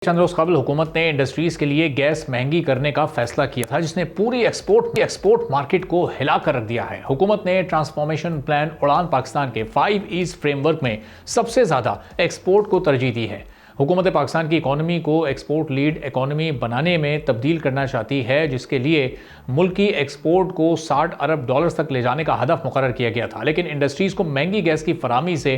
चंद रोज कबल हुकूमत ने इंडस्ट्रीज के लिए गैस महंगी करने का फैसला किया था, जिसने पूरी एक्सपोर्ट मार्केट को हिला कर रख दिया है। हुकूमत ने ट्रांसफॉर्मेशन प्लान उड़ान पाकिस्तान के 5 ईस्ट फ्रेमवर्क में सबसे ज्यादा एक्सपोर्ट को तरजीह दी है। हुकूमत पाकिस्तान की इकोनॉमी को एक्सपोर्ट लीड इकोनॉमी बनाने में तब्दील करना चाहती है, जिसके लिए मुल्की एक्सपोर्ट को 60 अरब डॉलर तक ले जाने का हदफ मुकर्रर किया गया था। लेकिन इंडस्ट्रीज को महंगी गैस की फराहमी से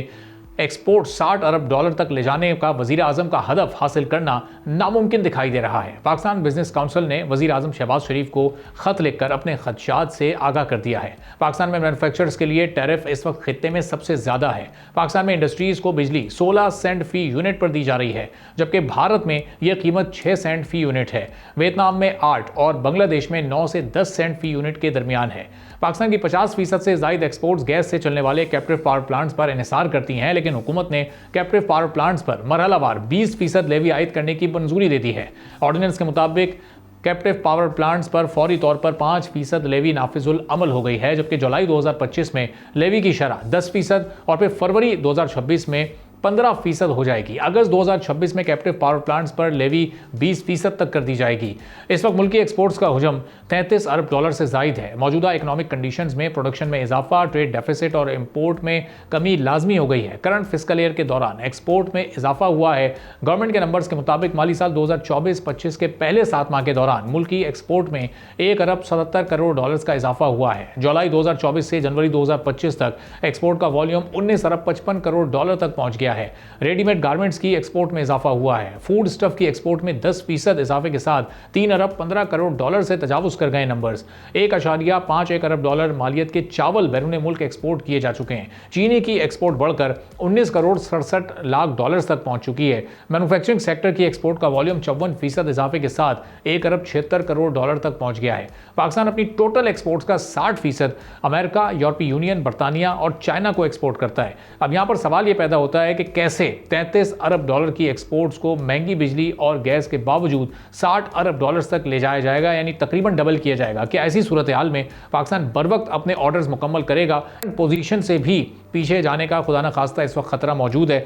एक्सपोर्ट 60 अरब डॉलर तक ले जाने का वजीर आजम का हदफ हासिल करना नामुमकिन दिखाई दे रहा है। पाकिस्तान बिजनेस काउंसिल ने वजीर आजम शहबाज शरीफ को खत लिखकर अपने खदशात से आगाह कर दिया है। पाकिस्तान में मैन्युफैक्चरर्स के लिए टैरिफ इस वक्त खित्ते में सबसे ज्यादा है। पाकिस्तान में इंडस्ट्रीज को बिजली 16 सेंट फी यूनिट पर दी जा रही है, जबकि भारत में यह कीमत 6 सेंट फी यूनिट है। वियतनाम में 8 और बांग्लादेश में 9 से 10 सेंट फी यूनिट के दरमियान है। पाकिस्तान की 50% से ज्यादा एक्सपोर्ट्स गैस से चलने वाले कैप्टिव पावर प्लांट्स पर इन्हिसार करती हैं, लेकिन हुकूमत ने कैप्टिव पावर प्लांट्स पर मरहलावार 20% लेवी आयद करने की मंजूरी दे दी है। ऑर्डिनेंस के मुताबिक कैप्टिव पावर प्लांट्स पर फौरी तौर पर 5% लेवी नाफिजुल अमल हो गई है, जबकि जुलाई 2025 में लेवी की शरह 10% और फिर फरवरी 2026 में 15% हो जाएगी। अगस्त 2026 में कैप्टिव पावर प्लांट्स पर लेवी 20% तक कर दी जाएगी। इस वक्त मुल्की एक्सपोर्ट्स का हुजम 33 अरब डॉलर से जायद है। मौजूदा इकोनॉमिक कंडीशंस में प्रोडक्शन में इजाफा, ट्रेड डेफिसिट और इंपोर्ट में कमी लाजमी हो गई है। करंट फिस्कल ईयर के दौरान एक्सपोर्ट में इजाफा हुआ है। गवर्नमेंट के नंबर्स के मुताबिक माली साल 2024-25 के पहले 7 माह के दौरान मुल्की एक्सपोर्ट में 1 अरब 77 करोड़ डॉलर्स का इजाफा हुआ है। जुलाई 2024 से जनवरी 2025 तक एक्सपोर्ट का वॉल्यूम 19 अरब 55 करोड़ डॉलर तक पहुंच गया है। रेडीमेड गारमेंट्स की एक्सपोर्ट में इजाफा हुआ है। फूड स्टफ की एक्सपोर्ट में 10% इजाफे के साथ 3 अरब 15 करोड़ डॉलर से तजावुज कर गए नंबर्स। 1.51 अरब डॉलर मालियत के चावल बैरून मुल्क एक्सपोर्ट किए जा चुके हैं। चीनी की एक्सपोर्ट बढ़कर 19 करोड़ 67 लाख डॉलर तक पहुंच चुकी है। मैन्युफैक्चरिंग सेक्टर की एक्सपोर्ट का वॉल्यूम 54% इजाफे के साथ 1 अरब 76 करोड़ डॉलर तक पहुंच गया है। पाकिस्तान अपनी टोटल एक्सपोर्ट्स का 60% अमेरिका, यूरोपीय यूनियन, बरतानिया और चाइना को एक्सपोर्ट करता है। अब यहां पर सवाल यह पैदा होता है कि कैसे 33 अरब डॉलर की एक्सपोर्ट्स को महंगी बिजली और गैस के बावजूद 60 अरब डॉलर तक ले जाया जाएगा, यानी तकरीबन डबल किया जाएगा। क्या ऐसी सूरत हाल में पाकिस्तान बर वक्त अपने ऑर्डर्स मुकम्मल करेगा? पोजीशन से भी पीछे जाने का खुदा न खास्ता इस वक्त खतरा मौजूद है।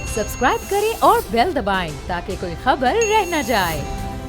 सब्सक्राइब करें और बेल दबाएं ताकि कोई खबर रह न जाए।